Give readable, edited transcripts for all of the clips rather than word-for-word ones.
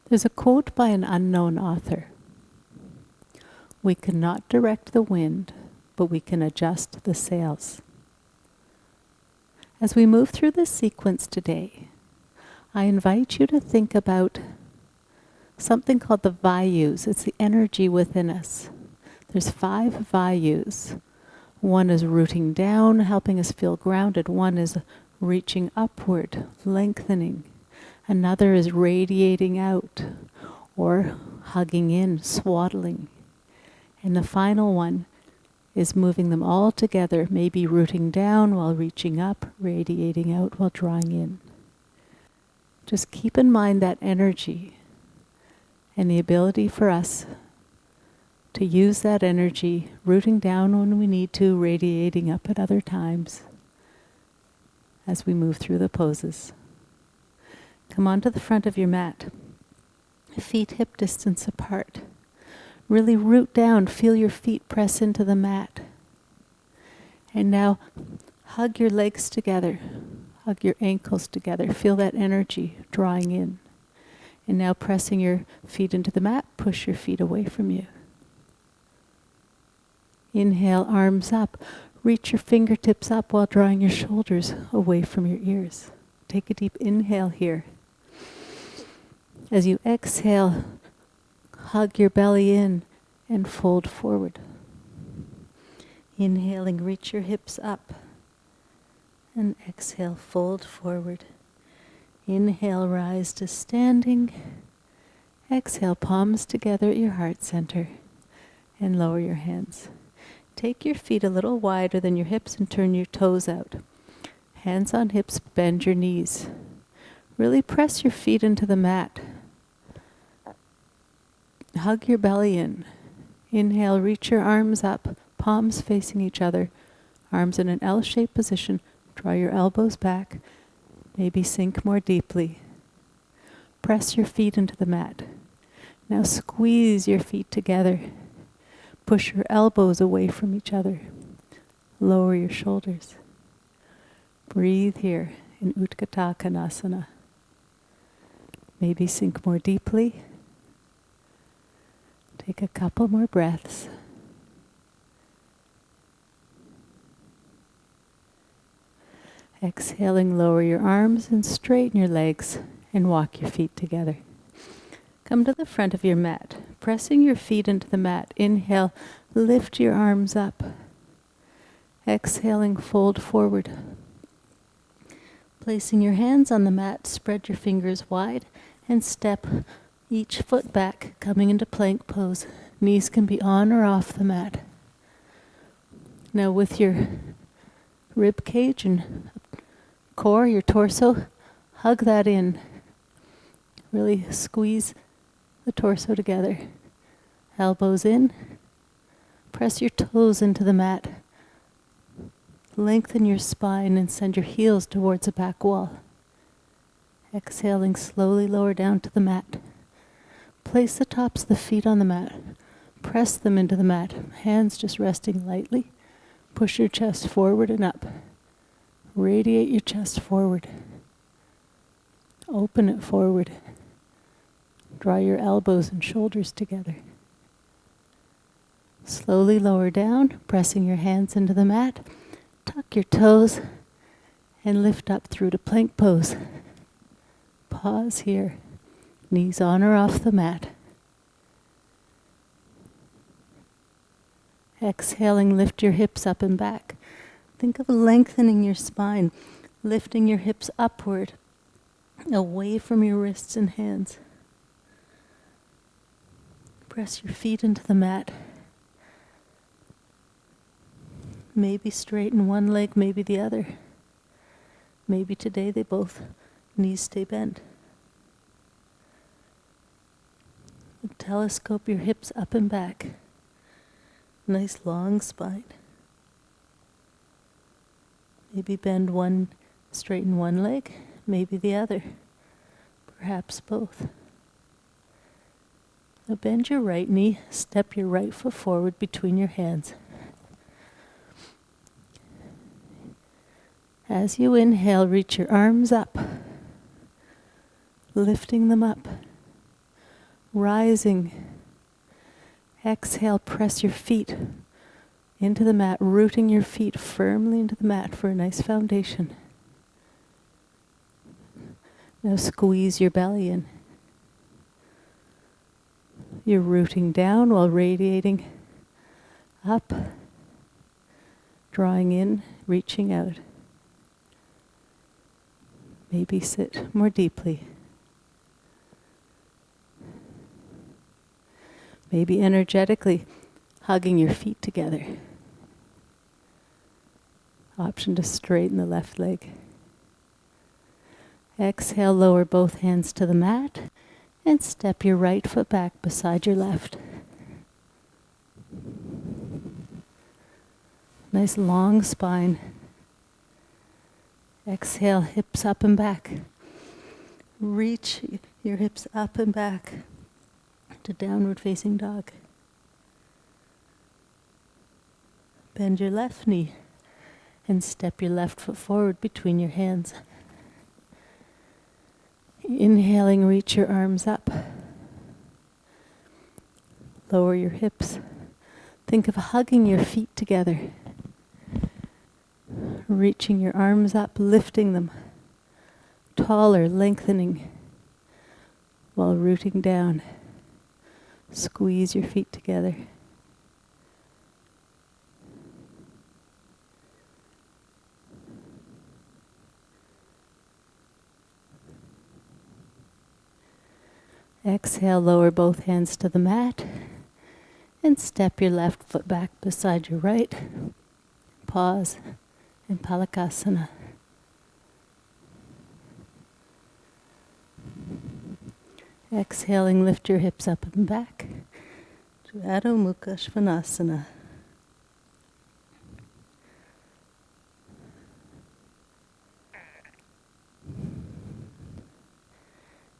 There's a quote by an unknown author. We cannot direct the wind, but we can adjust the sails. As we move through this sequence today, I invite you to think about something called the Vayus. It's the energy within us. There's 5 Vayus. One is rooting down, helping us feel grounded. One is reaching upward, lengthening. Another is radiating out or hugging in, swaddling. And the final one is moving them all together, maybe rooting down while reaching up, radiating out while drawing in. Just keep in mind that energy and the ability for us to use that energy, rooting down when we need to, radiating up at other times as we move through the poses. Come onto the front of your mat, feet hip distance apart. Really root down, feel your feet press into the mat. And now hug your legs together, hug your ankles together, feel that energy drawing in. And now pressing your feet into the mat, push your feet away from you. Inhale, arms up. Reach your fingertips up while drawing your shoulders away from your ears. Take a deep inhale here. As you exhale, hug your belly in and fold forward. Inhaling, reach your hips up. And exhale, fold forward. Inhale, rise to standing. Exhale, palms together at your heart center. And lower your hands. Take your feet a little wider than your hips and turn your toes out. Hands on hips, bend your knees. Really press your feet into the mat. Hug your belly in. Inhale, reach your arms up, palms facing each other, arms in an L-shaped position. Draw your elbows back, maybe sink more deeply. Press your feet into the mat. Now squeeze your feet together. Push your elbows away from each other. Lower your shoulders. Breathe here in Utthita Konasana. Maybe sink more deeply. Take a couple more breaths. Exhaling, lower your arms and straighten your legs and walk your feet together. Come to the front of your mat, pressing your feet into the mat. Inhale, lift your arms up. Exhaling, fold forward. Placing your hands on the mat, spread your fingers wide and step each foot back, coming into plank pose. Knees can be on or off the mat. Now with your rib cage and core, your torso, hug that in. Really squeeze the torso together. Elbows in. Press your toes into the mat. Lengthen your spine and send your heels towards the back wall. Exhaling, slowly lower down to the mat. Place the tops of the feet on the mat. Press them into the mat. Hands just resting lightly. Push your chest forward and up. Radiate your chest forward. Open it forward. Draw your elbows and shoulders together. Slowly lower down, pressing your hands into the mat. Tuck your toes and lift up through to plank pose. Pause here. Knees on or off the mat. Exhaling, lift your hips up and back. Think of lengthening your spine, lifting your hips upward, away from your wrists and hands. Press your feet into the mat. Maybe straighten one leg, maybe the other. Maybe today they both knees stay bent. Telescope your hips up and back. Nice long spine. Maybe bend one, straighten one leg, maybe the other. Perhaps both. Now bend your right knee, step your right foot forward between your hands. As you inhale, reach your arms up, lifting them up. rising. Exhale, press your feet into the mat, rooting your feet firmly into the mat for a nice foundation. Now squeeze your belly in. You're rooting down while radiating up, drawing in, reaching out. Maybe sit more deeply. Maybe energetically hugging your feet together. Option to straighten the left leg. Exhale, lower both hands to the mat and step your right foot back beside your left. Nice long spine. Exhale, hips up and back. Reach your hips up and back to downward facing dog. Bend your left knee and step your left foot forward between your hands. Inhaling, reach your arms up. Lower your hips. Think of hugging your feet together. Reaching your arms up, lifting them. Taller, lengthening while rooting down. Squeeze your feet together. Exhale, lower both hands to the mat and step your left foot back beside your right. Pause in Palakasana. Exhaling, lift your hips up and back to Adho Mukha Svanasana.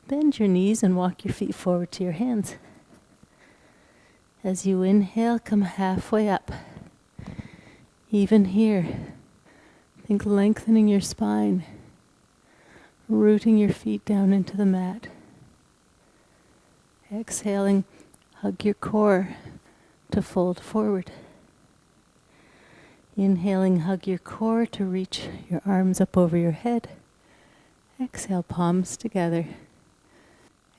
Bend your knees and walk your feet forward to your hands. As you inhale, come halfway up. Even here, think lengthening your spine, rooting your feet down into the mat. Exhaling, hug your core to fold forward. Inhaling, hug your core to reach your arms up over your head. Exhale, palms together.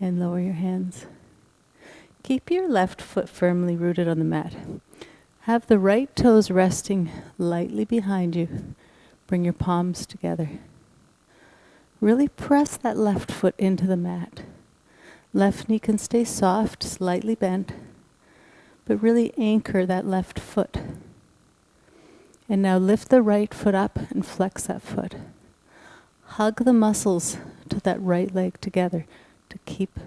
And lower your hands. Keep your left foot firmly rooted on the mat. Have the right toes resting lightly behind you. Bring your palms together. Really press that left foot into the mat. Left knee can stay soft, slightly bent, but really anchor that left foot. And now lift the right foot up and flex that foot. Hug the muscles to that right leg together to keep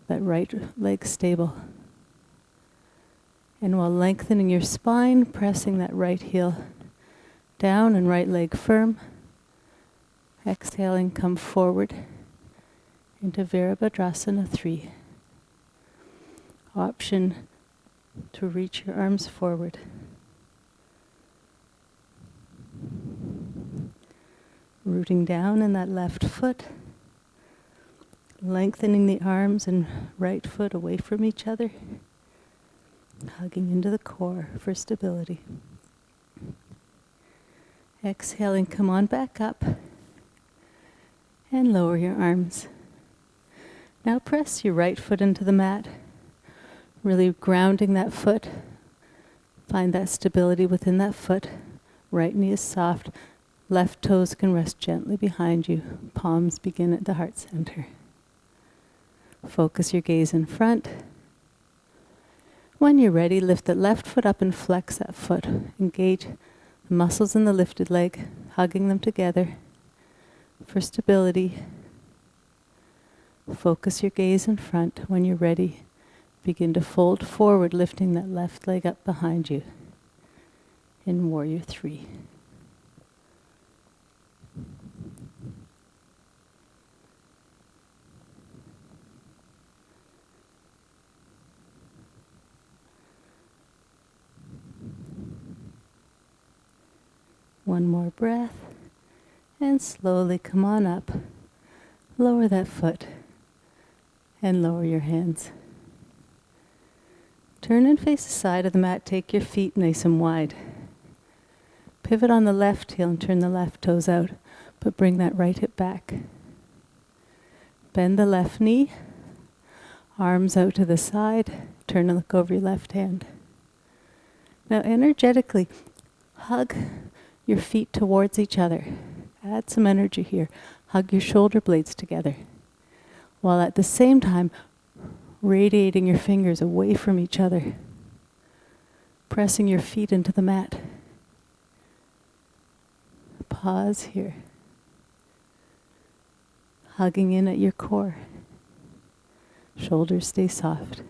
that right leg stable. And while lengthening your spine, pressing that right heel down and right leg firm. Exhaling, come forward into Virabhadrasana 3. Option to reach your arms forward. Rooting down in that left foot. Lengthening the arms and right foot away from each other. Hugging into the core for stability. Exhaling, come on back up. And lower your arms. Now press your right foot into the mat. Really grounding that foot. Find that stability within that foot. Right knee is soft. Left toes can rest gently behind you. Palms begin at the heart center. Focus your gaze in front. When you're ready, lift the left foot up and flex that foot. Engage the muscles in the lifted leg, hugging them together for stability. Focus your gaze in front. When you're ready, begin to fold forward, lifting that left leg up behind you in Warrior 3. One more breath, and slowly come on up. Lower that foot. And lower your hands. Turn and face the side of the mat. Take your feet nice and wide. Pivot on the left heel and turn the left toes out, but bring that right hip back. Bend the left knee, arms out to the side, turn and look over your left hand. Now energetically, hug your feet towards each other. Add some energy here. Hug your shoulder blades together, while at the same time radiating your fingers away from each other, pressing your feet into the mat. Pause here. Hugging in at your core. Shoulders stay soft.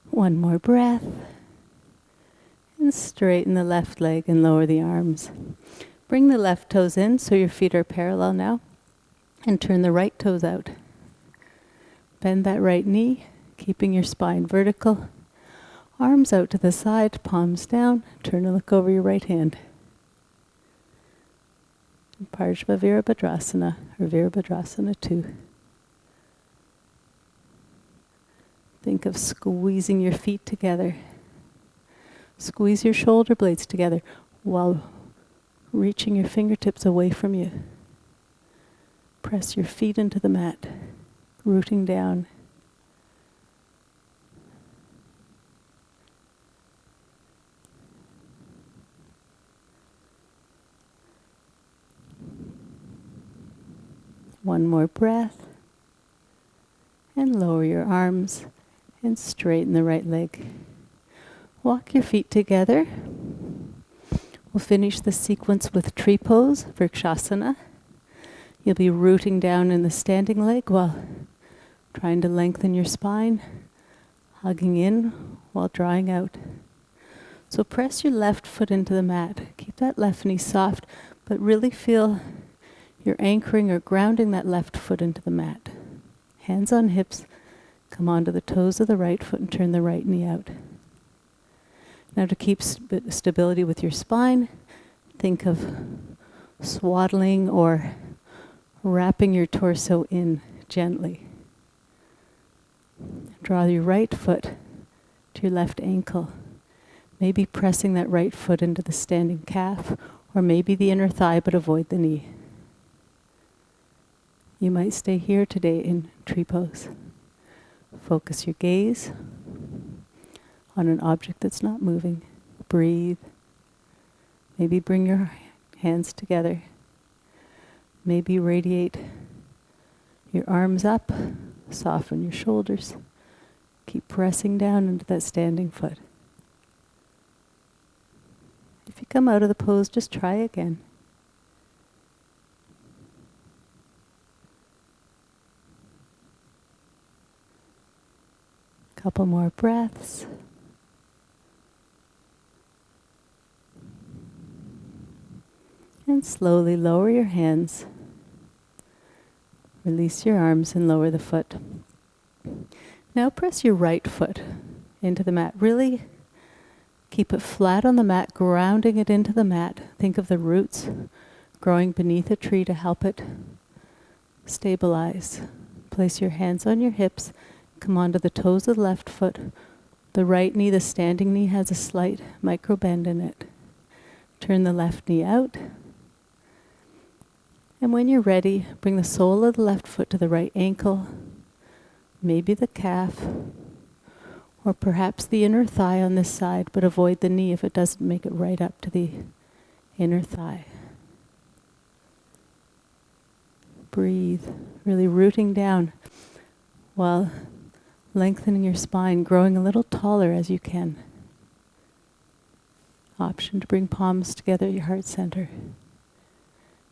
One more breath. And straighten the left leg and lower the arms. Bring the left toes in so your feet are parallel now. And turn the right toes out. Bend that right knee, keeping your spine vertical. Arms out to the side, palms down. Turn and look over your right hand. Parshva Virabhadrasana, or Virabhadrasana 2. Think of squeezing your feet together. Squeeze your shoulder blades together while reaching your fingertips away from you. Press your feet into the mat, rooting down. One more breath. And lower your arms and straighten the right leg. Walk your feet together. We'll finish the sequence with tree pose, Vrikshasana. You'll be rooting down in the standing leg while trying to lengthen your spine, hugging in while drawing out. So press your left foot into the mat. Keep that left knee soft, but really feel you're anchoring or grounding that left foot into the mat. Hands on hips, come onto the toes of the right foot and turn the right knee out. Now to keep stability with your spine, think of swaddling or wrapping your torso in gently. Draw your right foot to your left ankle. Maybe pressing that right foot into the standing calf, or maybe the inner thigh, but avoid the knee. You might stay here today in tree pose. Focus your gaze on an object that's not moving. Breathe. Maybe bring your hands together. Maybe radiate your arms up, soften your shoulders. Keep pressing down into that standing foot. If you come out of the pose, just try again. Couple more breaths. And slowly lower your hands. Release your arms and lower the foot. Now press your right foot into the mat. Really keep it flat on the mat, grounding it into the mat. Think of the roots growing beneath a tree to help it stabilize. Place your hands on your hips. Come onto the toes of the left foot. The right knee, the standing knee, has a slight micro bend in it. Turn the left knee out. And when you're ready, bring the sole of the left foot to the right ankle, maybe the calf, or perhaps the inner thigh on this side, but avoid the knee if it doesn't make it right up to the inner thigh. Breathe, really rooting down while lengthening your spine, growing a little taller as you can. Option to bring palms together at your heart center.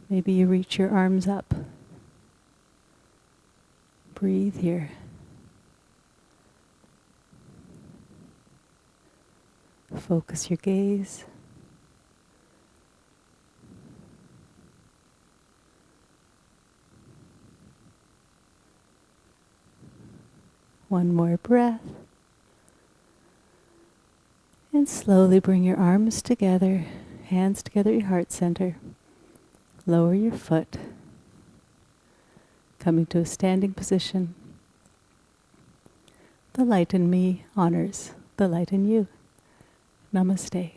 Maybe you reach your arms up. Breathe here. Focus your gaze. One more breath. And slowly bring your arms together, Hands together at your heart center. Lower your foot. Coming to a standing position. The light in me honors the light in you. Namaste.